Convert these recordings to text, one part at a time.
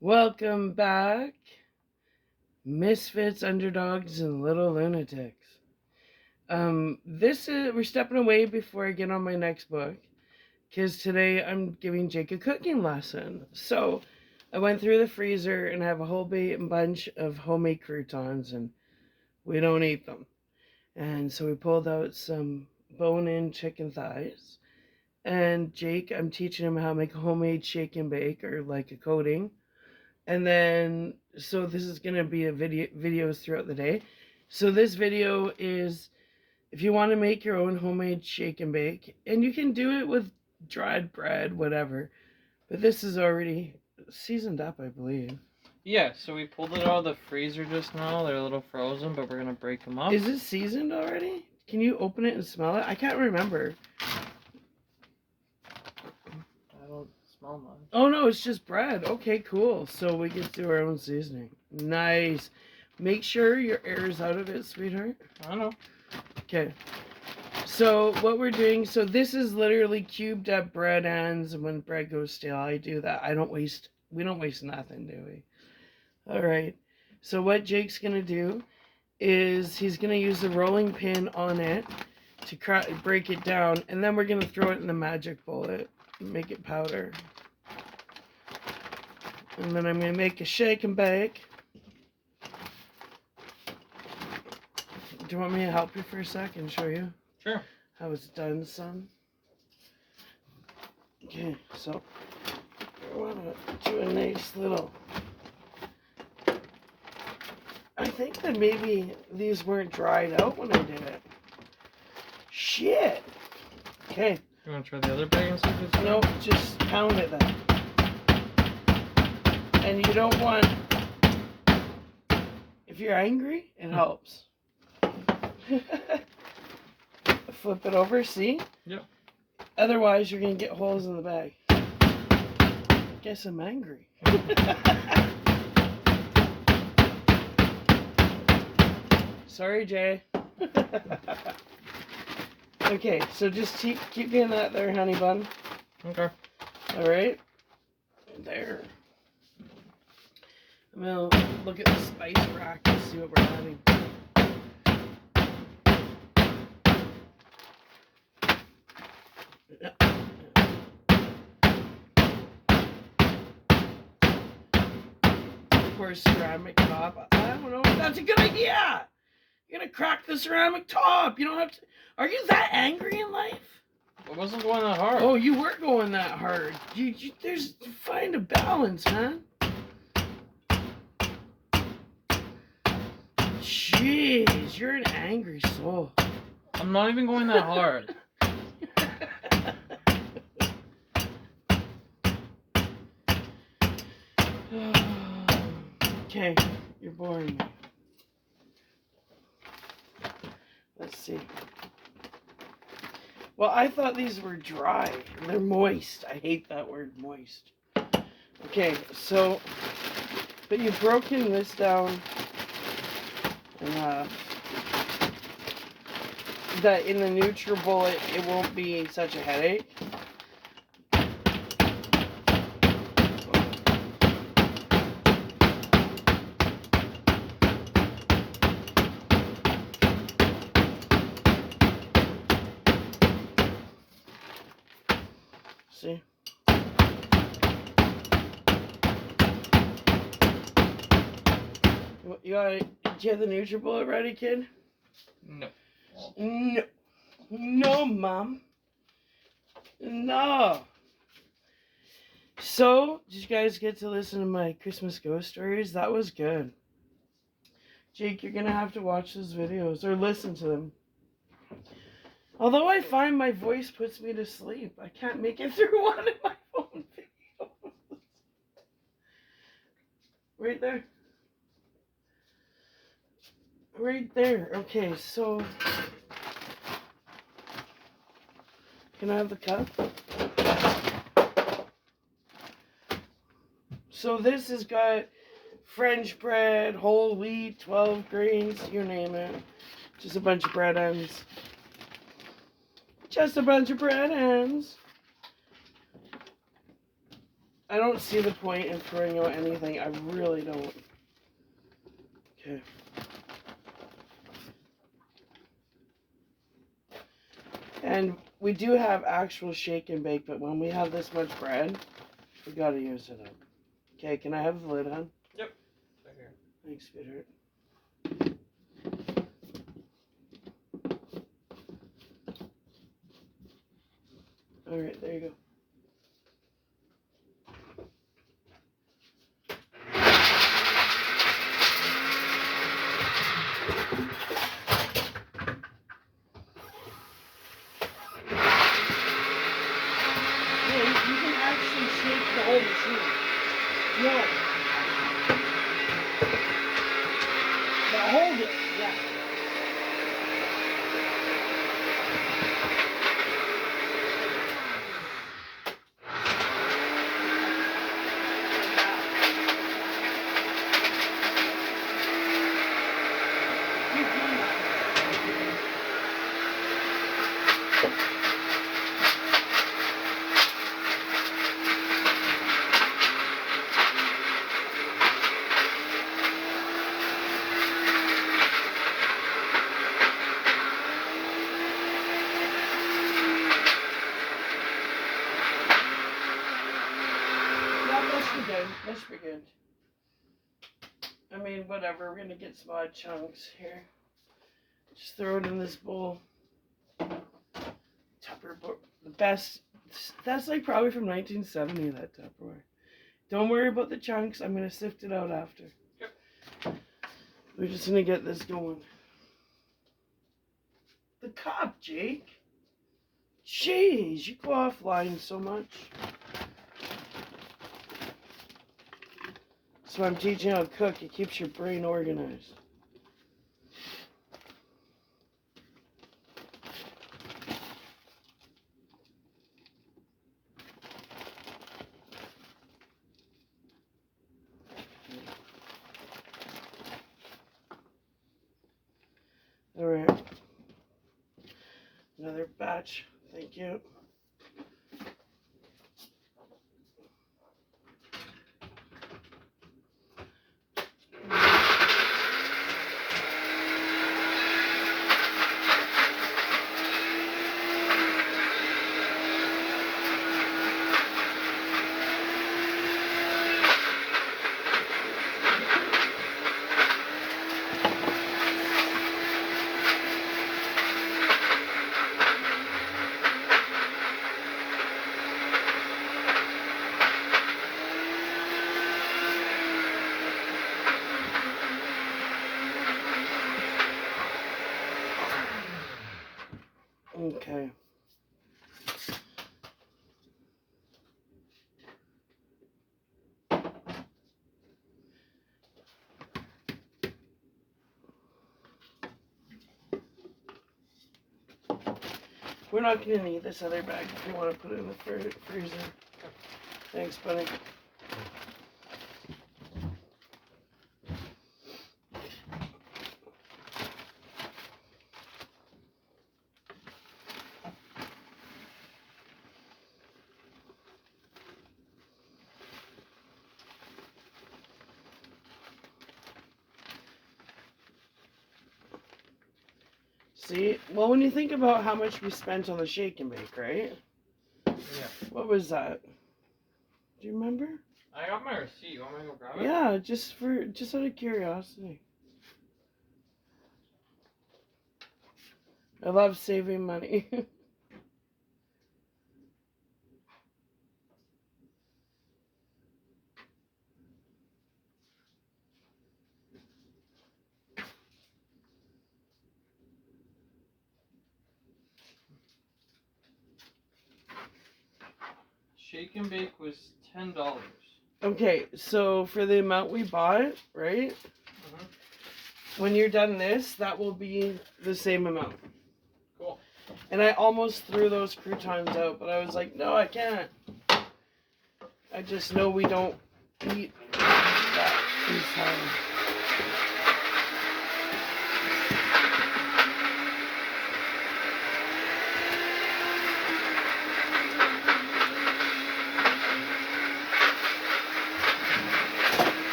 Welcome back, misfits, underdogs, and little lunatics. We're stepping away before I get on my next book, because today I'm giving Jake a cooking lesson. So I went through the freezer and I have a whole bunch of homemade croutons, and we don't eat them. And so we pulled out some bone-in chicken thighs. And Jake, I'm teaching him how to make a homemade shake and bake, or like a coating. And then, so this is going to be a videos throughout the day. So this video is if you want to make your own homemade shake and bake, and you can do it with dried bread, whatever. But this is already seasoned up, I believe. Yeah, so we pulled it out of the freezer just now. They're a little frozen, but we're gonna break them up. Is it seasoned already? Can you open it and smell it? I can't remember. I don't smell much. Oh no, it's just bread. Okay, cool. So we get to do our own seasoning. Nice. Make sure your air is out of it, sweetheart. I know. Okay. So what we're doing, so this is literally cubed up bread ends, and when bread goes stale, I do that. We don't waste nothing, do we? All right. So what Jake's going to do is he's going to use the rolling pin on it to break it down, and then we're going to throw it in the magic bullet and make it powder. And then I'm going to make a shake and bake. Do you want me to help you for a sec and show you? Sure. How it's done, son? Okay, so I want to do a nice little... I think that maybe these weren't dried out when I did it. Shit! Okay. You want to try the other bag and see if it's Nope, just pound it then. And you don't want... If you're angry, it helps. Flip it over, see? Yep. Otherwise, you're going to get holes in the bag. Guess I'm angry. Sorry, Jay. Okay, so just keep getting that there, honey bun. Okay. Alright. There. I'm going to look at the spice rack and see what we're having. Of course, ceramic top. I don't know if that's a good idea. You're gonna crack the ceramic top. You don't have to. Are you that angry in life? It wasn't going that hard. Oh, you were going that hard. Find a balance, man. Jeez, you're an angry soul. I'm not even going that hard. Okay, you're boring me. Let's see. Well, I thought these were dry. They're moist. I hate that word, moist. Okay, so, but you've broken this down in that in the NutriBullet, it won't be such a headache. See? Do you have the NutriBullet ready, kid? No. No. No, Mom. No. So, did you guys get to listen to my Christmas ghost stories? That was good. Jake, you're going to have to watch those videos or listen to them. Although I find my voice puts me to sleep. I can't make it through one of my phone videos. Right there. Right there. Okay, so... Can I have the cup? So this has got French bread, whole wheat, 12 grains, you name it. Just a bunch of bread ends. Just a bunch of bread ends. I don't see the point in throwing out anything. I really don't. Okay. And we do have actual shake and bake, but when we have this much bread, we gotta use it up. Okay, can I have the lid on? Yep. Right here. Thanks, sweetheart. Alright, there you go. Yeah, you can actually shake the whole machine. No. But hold it, yeah. Keep doing that. Yeah, that should be good. That should be good. I mean, whatever. We're gonna get some odd chunks here. Just throw it in this bowl. Tupperware, the best. That's like probably from 1970. That Tupperware. Don't worry about the chunks. I'm gonna sift it out after. Yep. We're just gonna get this going. The cup, Jake. Jeez, you go offline so much. So I'm teaching you how to cook. It keeps your brain organized. All right. Another batch. Thank you. Okay. We're not going to need this other bag if you want to put it in the freezer. Thanks, buddy. See? Well, when you think about how much we spent on the shake and bake, right? Yeah. What was that? Do you remember? I got my receipt. You want me to go grab it? Yeah, just out of curiosity. I love saving money. Shake and bake was $10. Okay, so for the amount we bought, right? When you're done this, that will be the same amount. Cool. And I almost threw those croutons out, but I was like, no, I can't. I just know we don't eat that this time.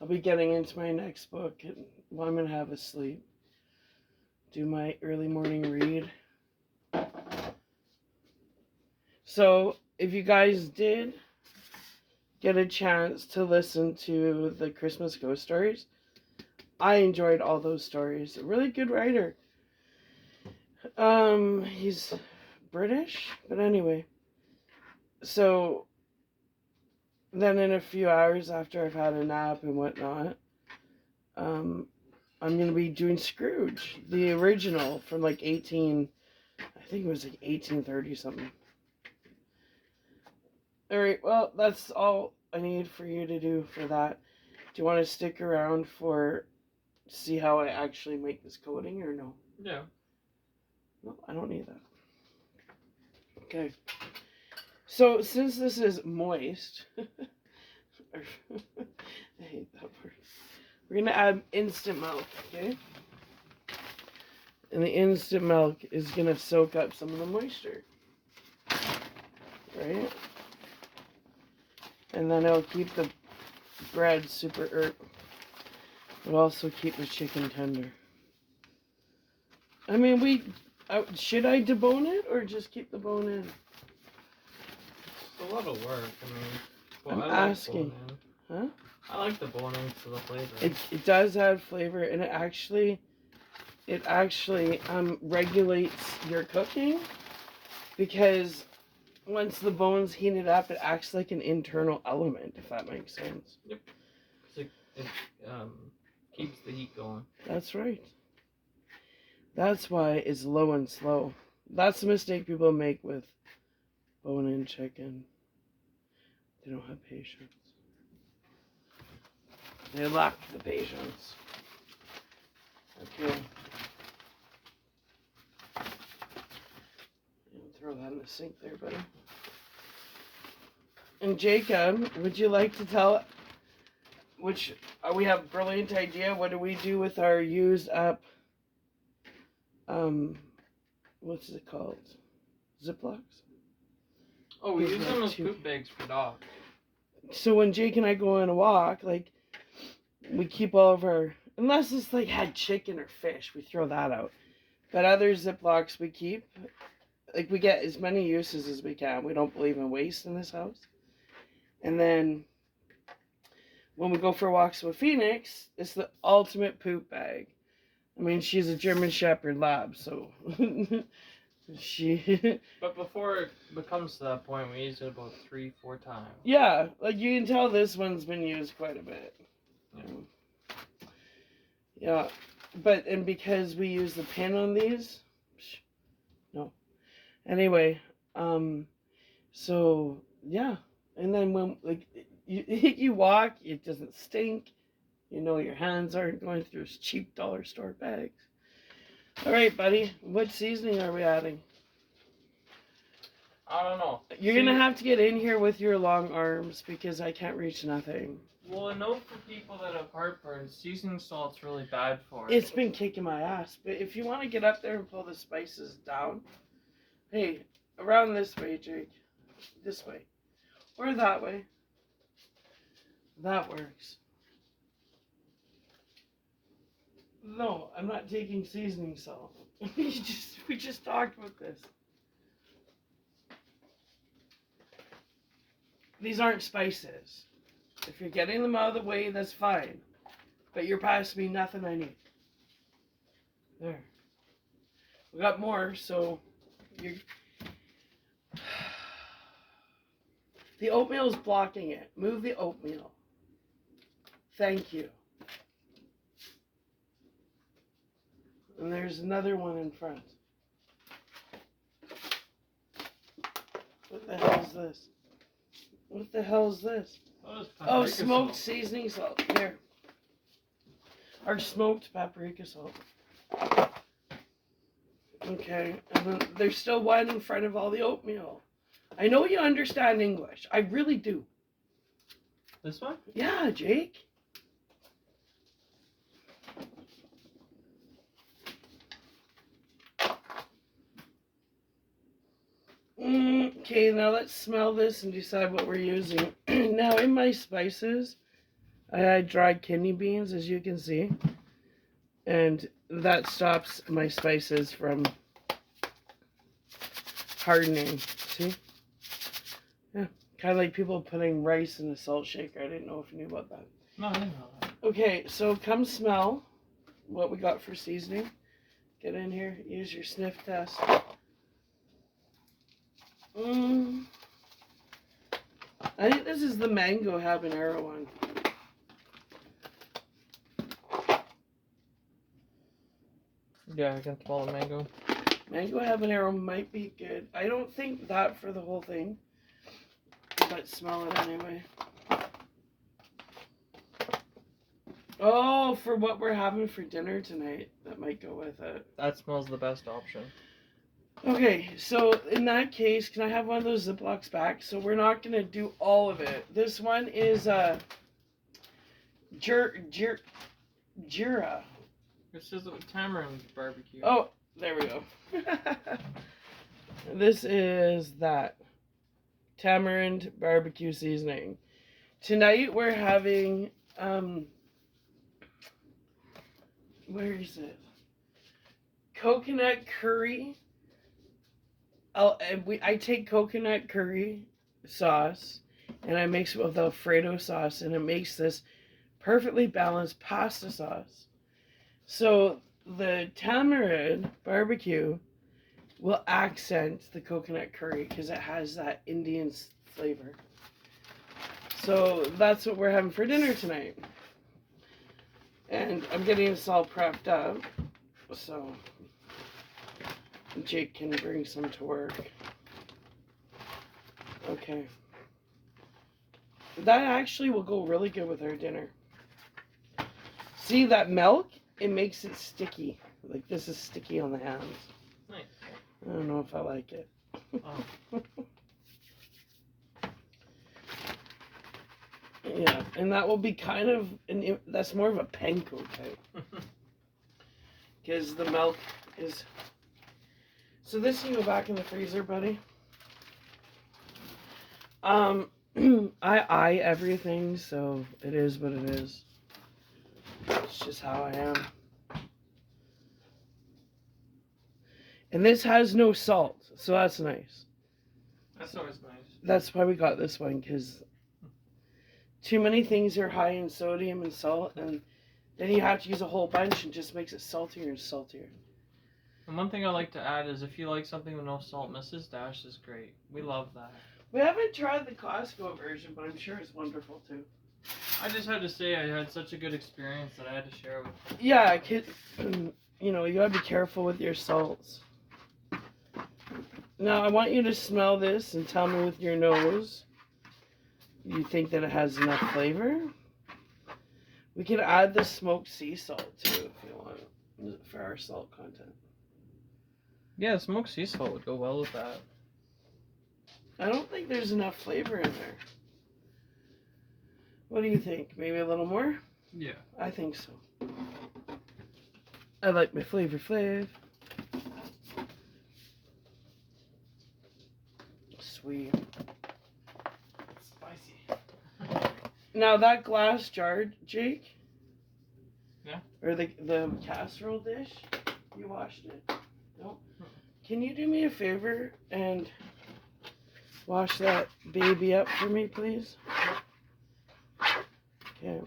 be getting into my next book, and well, I'm gonna have a sleep. Do my early morning read. So, if you guys did get a chance to listen to the Christmas ghost stories, I enjoyed all those stories. A really good writer. He's British, but anyway. So then in a few hours after I've had a nap and whatnot, I'm gonna be doing Scrooge, the original from like I think it was like 1830 something. Alright, well, that's all I need for you to do for that. Do you want to stick around for see how I actually make this coating or no? Yeah. No, I don't need that. Okay. So since this is moist, I hate that word. We're gonna add instant milk, okay? And the instant milk is gonna soak up some of the moisture, right? And then it'll keep the bread super it'll also keep the chicken tender. I mean, should I debone it or just keep the bone in? It's a lot of work. I mean, I'm I asking. Huh? I like the bone in for the flavor. It does add flavor, and it actually regulates your cooking, because once the bone's heated up, it acts like an internal element, if that makes sense. Yep. It keeps the heat going. That's right. That's why it's low and slow. That's the mistake people make with bone-in chicken. They don't have patience. They lack the patience. Okay. Throw that in the sink there, buddy. And Jacob, would you like to tell we have a brilliant idea. What do we do with our used up what's it called? Ziplocs? Oh, we use them as poop bags for dogs. So when Jake and I go on a walk, like, we keep all of our, unless it's like had chicken or fish, we throw that out. But other Ziplocs we keep, like, we get as many uses as we can. We don't believe in waste in this house. And then when we go for walks with Phoenix, it's the ultimate poop bag. I mean, she's a German Shepherd lab, so she. But before it becomes to that point, we use it about 3-4 times. Yeah, like you can tell this one's been used quite a bit. Yeah, and because we use the pin on these, no. Anyway, so yeah, and then when like you walk, it doesn't stink. You know your hands aren't going through cheap dollar store bags. All right, buddy, what seasoning are we adding? I don't know. You're gonna have to get in here with your long arms because I can't reach nothing. Well, I know for people that have heartburn, seasoning salt's really bad for it. It's been kicking my ass, but if you want to get up there and pull the spices down, hey, around this way, Jake. This way. Or that way. That works. No, I'm not taking seasoning salt. we just talked about this. These aren't spices. If you're getting them out of the way, that's fine. But you're passing me nothing I need. There. We got more, so you're... The oatmeal's blocking it. Move the oatmeal. Thank you. And there's another one in front. What the hell is this? What the hell is this? Oh, smoked seasoning salt. Here. Our smoked paprika salt. Okay. And then there's still one in front of all the oatmeal. I know you understand English. I really do. This one? Yeah, Jake. Okay, now let's smell this and decide what we're using. Now, in my spices, I had dried kidney beans, as you can see, and that stops my spices from hardening. See? Yeah, kind of like people putting rice in a salt shaker. I didn't know if you knew about that. No, I didn't know that. Okay, so come smell what we got for seasoning. Get in here, use your sniff test. I think this is the mango habanero one. Yeah, I can smell the mango. Mango habanero might be good. I don't think that for the whole thing, but smell it anyway. Oh, for what we're having for dinner tonight, that might go with it. That smells the best option. Okay, so in that case, can I have one of those Ziplocs back? So we're not gonna do all of it. This one is Jira. This is tamarind barbecue. Oh, there we go. This is that tamarind barbecue seasoning. Tonight we're having where is it? Coconut curry. I take coconut curry sauce and I mix it with Alfredo sauce, and it makes this perfectly balanced pasta sauce. So the tamarind barbecue will accent the coconut curry because it has that Indian flavor. So that's what we're having for dinner tonight. And I'm getting this all prepped up so Jake can bring some to work. Okay. That actually will go really good with our dinner. See that milk? It makes it sticky. Like this is sticky on the hands. Nice. I don't know if I like it. Oh. Yeah, and that will be kind of that's more of a panko type. Because the milk is... So this can go back in the freezer, buddy. I eye everything, so it is what it is. It's just how I am. And this has no salt, so that's nice. That's always nice. That's why we got this one, because too many things are high in sodium and salt, and then you have to use a whole bunch, and just makes it saltier and saltier. And one thing I like to add is if you like something with no salt, Mrs. Dash is great. We love that. We haven't tried the Costco version, but I'm sure it's wonderful too. I just had to say I had such a good experience that I had to share it with you. Yeah, you know, you gotta be careful with your salts. Now, I want you to smell this and tell me with your nose. You think that it has enough flavor? We can add the smoked sea salt too if you want for our salt content. Yeah, smoked sea salt would go well with that. I don't think there's enough flavor in there. What do you think? Maybe a little more? Yeah. I think so. I like my flavor flav. Sweet. Spicy. Now that glass jar, Jake. Yeah. Or the casserole dish, you washed it. Nope. Can you do me a favor and wash that baby up for me, please? Okay.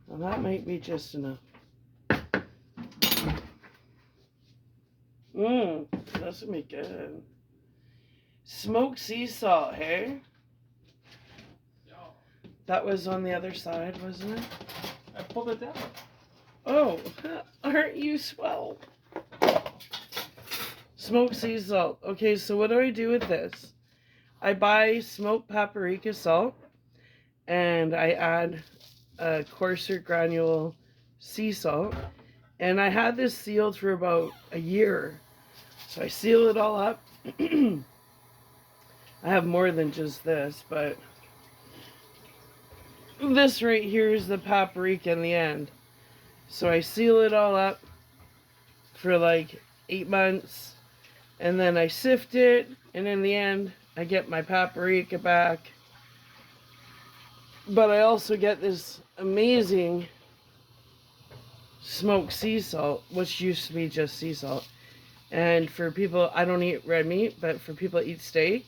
Well, that might be just enough. This would be good. Smoked sea salt, hey? That was on the other side, wasn't it? I pulled it down. Oh, aren't you swell? Smoked sea salt. Okay, so what do I do with this? I buy smoked paprika salt, and I add a coarser granule sea salt, and I had this sealed for about a year. So I seal it all up. I have more than just this, but this right here is the paprika in the end. So I seal it all up for like 8 months. and then I sift it, and in the end, I get my paprika back. But I also get this amazing smoked sea salt, which used to be just sea salt. And for people, I don't eat red meat, but for people that eat steak,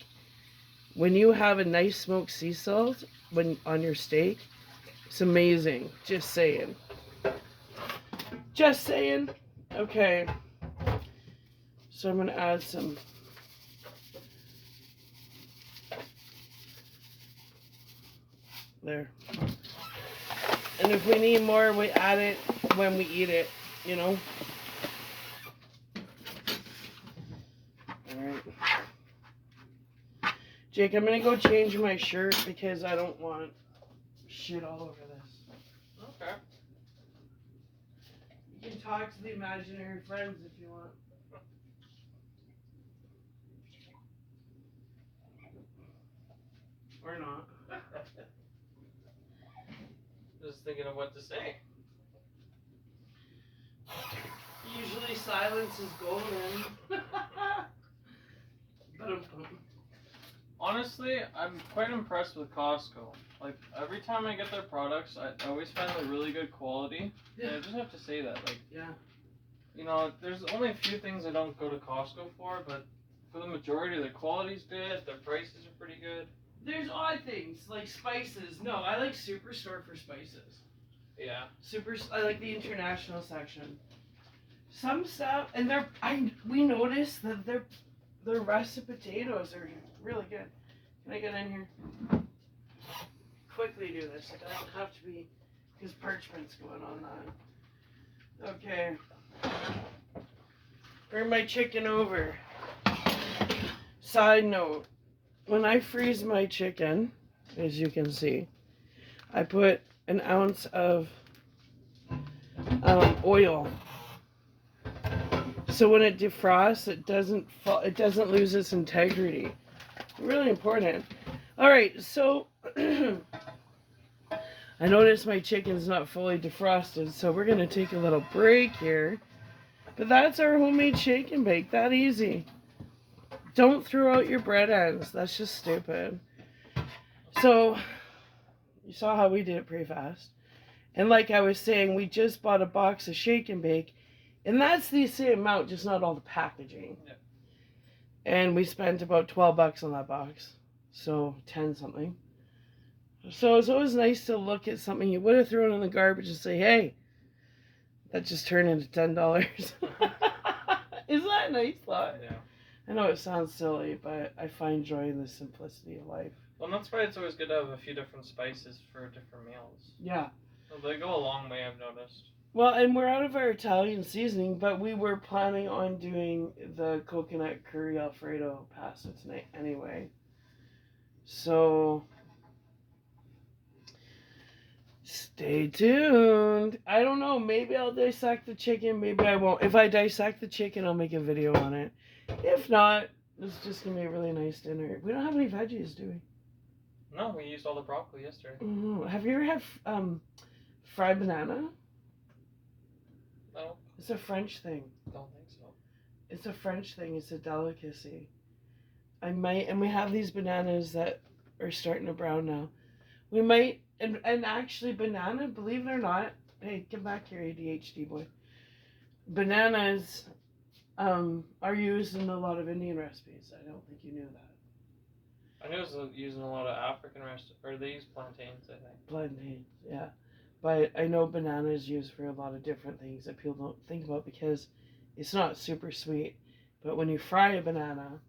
when you have a nice smoked sea salt on your steak, it's amazing. Just saying. Just saying. Okay. So I'm going to add some. There. And if we need more, we add it when we eat it, you know? Alright. Jake, I'm going to go change my shirt because I don't want shit all over this. Okay. You can talk to the imaginary friends if you want. Or not. Just thinking of what to say. Usually silence is golden. But Honestly, I'm quite impressed with Costco. Like, every time I get their products, I always find they're really good quality. And I just have to say that. Like, yeah. you know, there's only a few things I don't go to Costco for, but for the majority, their quality's good, their prices are pretty good. There's odd things, like spices. No, I like Superstore for spices. Yeah. I like the international section. Some stuff, and we noticed that their russet potatoes are really good. Can I get in here? Quickly do this. It doesn't have to be, because parchment's going on that. Okay. Bring my chicken over. Side note, when I freeze my chicken, as you can see, I put an ounce of oil. So when it defrosts, it doesn't lose its integrity. Really important. All right, so I noticed my chicken's not fully defrosted, so we're gonna take a little break here. But that's our homemade shake and bake. That easy. Don't throw out your bread ends. That's just stupid. So you saw how we did it pretty fast. And like I was saying, we just bought a box of shake and bake. And that's the same amount, just not all the packaging. Yeah. And we spent about $12 on that box. So 10 something. So it's always nice to look at something you would have thrown in the garbage and say, hey, that just turned into $10. Isn't that a nice thought? Yeah. I know it sounds silly, but I find joy in the simplicity of life. Well, that's why it's always good to have a few different spices for different meals. Yeah. They go a long way, I've noticed. Well, and we're out of our Italian seasoning, but we were planning on doing the coconut curry Alfredo pasta tonight anyway. So, stay tuned. I don't know, maybe I'll dissect the chicken, maybe I won't. If I dissect the chicken, I'll make a video on it. If not, it's just going to be a really nice dinner. We don't have any veggies, do we? No, we used all the broccoli yesterday. Mm-hmm. Have you ever had fried banana? No. It's a French thing. Don't think so. It's a French thing. It's a delicacy. And we have these bananas that are starting to brown now. We might, and actually banana, believe it or not, hey, come back here, ADHD boy. Bananas are used in a lot of Indian recipes. I don't think you knew that. I know it's using a lot of African or they use plantains, I think. Plantains, yeah. But I know banana is used for a lot of different things that people don't think about because it's not super sweet. But when you fry a banana,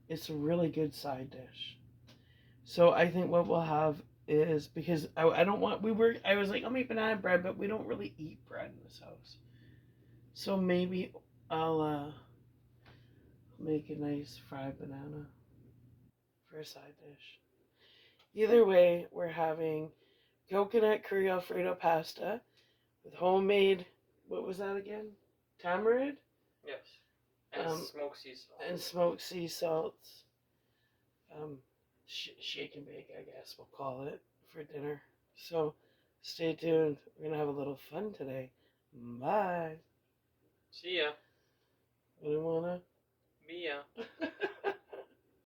it's a really good side dish. So I think what we'll have is, because I was like, I'll make banana bread, but we don't really eat bread in this house. So maybe I'll make a nice fried banana for a side dish. Either way, we're having coconut curry Alfredo pasta with homemade, what was that again? Tamarind? Yes. And smoked sea salt. And smoked sea salts. Shake and bake, I guess we'll call it, for dinner. So stay tuned. We're going to have a little fun today. Bye. See ya. I didn't wanna. Mia.